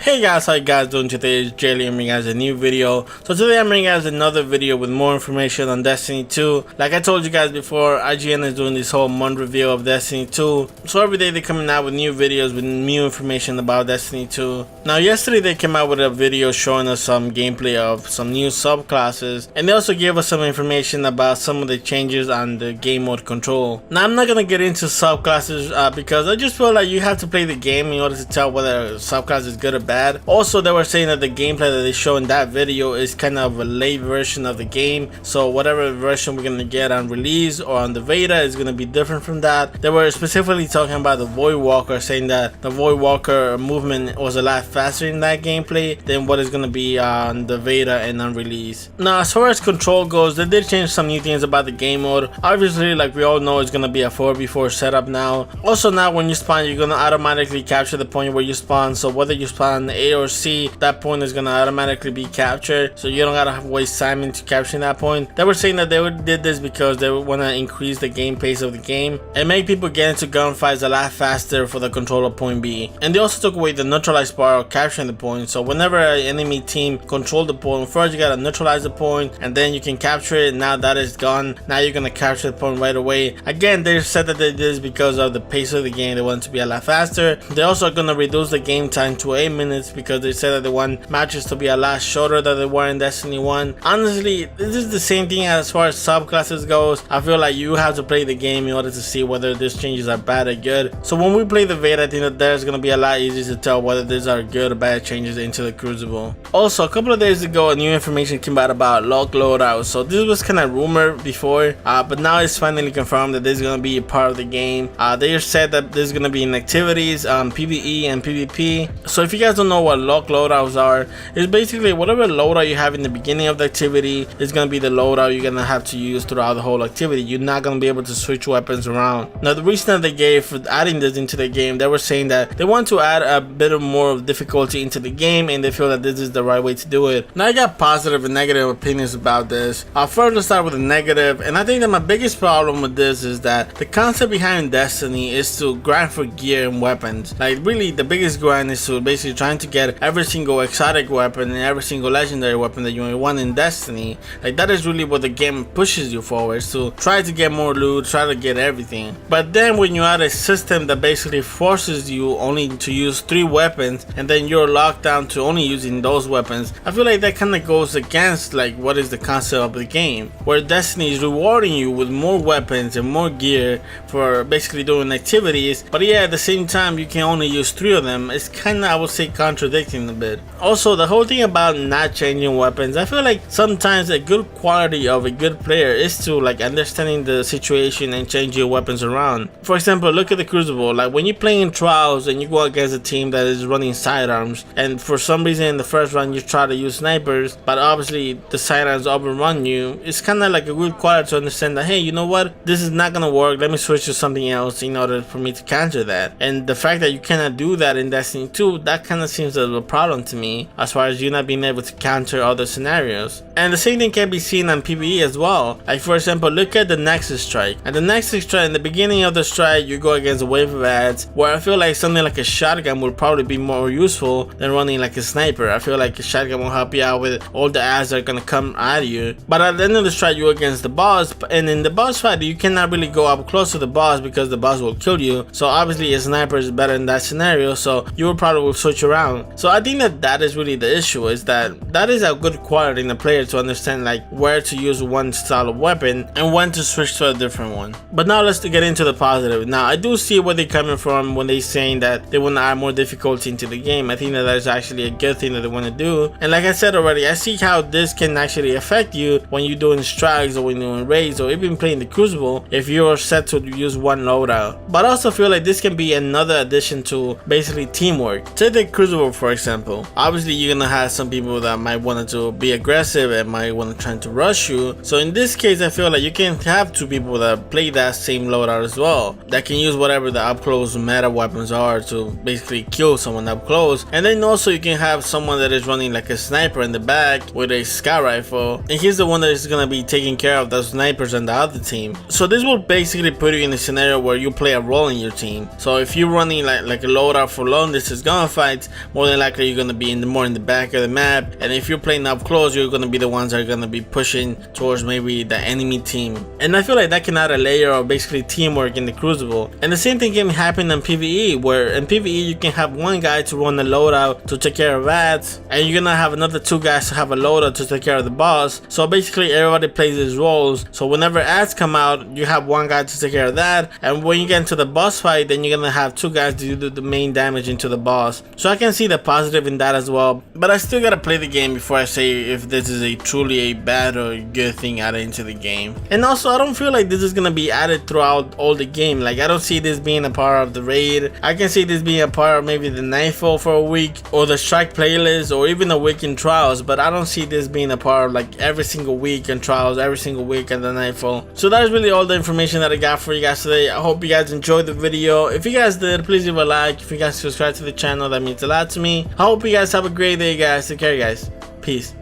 Hey guys, how you guys doing today? It's Jaylee bringing you guys a new video. So today I'm bringing you guys another video with more information on Destiny 2. Like I told you guys before, IGN is doing this whole month review of Destiny 2. So every day they're coming out with new videos with new information about Destiny 2. Now yesterday they came out with a video showing us some gameplay of some new subclasses, and they also gave us some information about some of the changes on the game mode control. Now I'm not gonna get into subclasses because I just feel like you have to play the game in order to tell whether a subclass is good or bad. Also, they were saying that the gameplay that they show in that video is kind of a late version of the game, so whatever version we're gonna get on release or on the beta is gonna be different from that. They were specifically talking about the Void Walker, saying that the Void Walker movement was a lot faster in that gameplay than what is gonna be on the beta and on release. Now as far as control goes, they did change some new things about the game mode. Obviously, like we all know, it's gonna be a 4v4 setup now. Also, now when you spawn, you're gonna automatically capture the point where you spawn, so whether you spawn A or C, that point is gonna automatically be captured, so you don't gotta waste time into capturing that point. They were saying that they did this because they want to increase the game pace of the game and make people get into gunfights a lot faster for the control of point B. And they also took away the neutralize bar of capturing the point, so whenever an enemy team control the point, first you gotta neutralize the point and then you can capture it. Now that is gone, now you're gonna capture the point right away. Again, they said that they did this because of the pace of the game. They want it to be a lot faster. They're also gonna reduce the game time to 8 minutes because they said that they want matches to be a lot shorter than they were in Destiny 1. Honestly, this is the same thing as far as subclasses goes. I feel like you have to play the game in order to see whether these changes are bad or good. So when we play the beta, I think that there's gonna be a lot easier to tell whether these are good or bad changes into the Crucible. Also, a couple of days ago, new information came out about Loadouts. So this was kind of rumored before, but now it's finally confirmed that this is gonna be a part of the game. They said that there's gonna be in activities, PvE and PvP. So if you guys don't know what loadouts are, it's basically whatever loadout you have in the beginning of the activity is going to be the loadout you're going to have to use throughout the whole activity. You're not going to be able to switch weapons around. Now the reason that they gave for adding this into the game, they were saying that they want to add a bit of more of difficulty into the game, and they feel that this is the right way to do it. Now I got positive and negative opinions about this. First, let's start with the negative, and I think that my biggest problem with this is that the concept behind Destiny is to grind for gear and weapons. Like really the biggest grind is to basically trying to get every single exotic weapon and every single legendary weapon that you want in Destiny. Like that is really what the game pushes you for, is to try to get more loot, try to get everything. But then when you add a system that basically forces you only to use 3 weapons and then you're locked down to only using those weapons, I feel like that kind of goes against like what is the concept of the game, where Destiny is rewarding you with more weapons and more gear for basically doing activities, but yeah, at the same time you can only use 3 of them. It's kind of, I would say, contradicting a bit. Also, the whole thing about not changing weapons, I feel like sometimes a good quality of a good player is to like understanding the situation and change your weapons around. For example, look at the Crucible. Like when you're playing Trials and you go against a team that is running sidearms, and for some reason in the first round you try to use snipers, but obviously the sidearms overrun you, it's kind of like a good quality to understand that, hey, you know what, this is not gonna work, let me switch to something else in order for me to counter that. And the fact that you cannot do that in Destiny 2, that kind of seems a problem to me, as far as you not being able to counter other scenarios. And the same thing can be seen on PvE as well. Like for example, look at the Nexus Strike. And the Nexus Strike, in the beginning of the strike, you go against a wave of ads, where I feel like something like a shotgun would probably be more useful than running like a sniper. I feel like a shotgun will help you out with all the ads that are gonna come at you. But at the end of the strike, you're against the boss, and in the boss fight, you cannot really go up close to the boss because the boss will kill you. So obviously a sniper is better in that scenario, so you will probably switch around. So I think that is really the issue, is that is a good quality in the player to understand like where to use one style of weapon and when to switch to a different one. But now let's get into the positive. Now I do see where they're coming from when they're saying that they want to add more difficulty into the game. I think that is actually a good thing that they want to do. And like I said already, I see how this can actually affect you when you're doing strikes or when you're doing raids or even playing the Crucible if you're set to use one loadout. But I also feel like this can be another addition to basically teamwork. Take the Crucible for example. Obviously you're gonna have some people that might want to be aggressive and might want to try to rush you. So in this case, I feel like you can have 2 people that play that same loadout as well, that can use whatever the up close meta weapons are to basically kill someone up close. And then also you can have someone that is running like a sniper in the back with a scout rifle, and he's the one that is gonna be taking care of those snipers on the other team. So this will basically put you in a scenario where you play a role in your team. So if you're running like a loadout for long distance gunfights, more than likely you're gonna be more in the back of the map, and if you're playing up close, you're gonna be the ones that are gonna be pushing towards maybe the enemy team. And I feel like that can add a layer of basically teamwork in the Crucible. And the same thing can happen in PvE, where in PvE you can have one guy to run the loadout to take care of ads, and you're gonna have another 2 guys to have a loadout to take care of the boss. So basically everybody plays his roles. So whenever ads come out, you have one guy to take care of that, and when you get into the boss fight, then you're gonna have 2 guys to do the main damage into the boss. So I can see the positive in that as well, but I still gotta play the game before I say if this is truly a bad or good thing added into the game. And also, I don't feel like this is gonna be added throughout all the game. Like, I don't see this being a part of the raid. I can see this being a part of maybe the Nightfall for a week, or the Strike playlist, or even the week in Trials, but I don't see this being a part of like every single week in Trials, every single week in the Nightfall. So that is really all the information that I got for you guys today. I hope you guys enjoyed the video. If you guys did, please leave a like. If you guys subscribe to the channel, that means a lot to me. I hope you guys have a great day, guys. Take care, guys. Peace.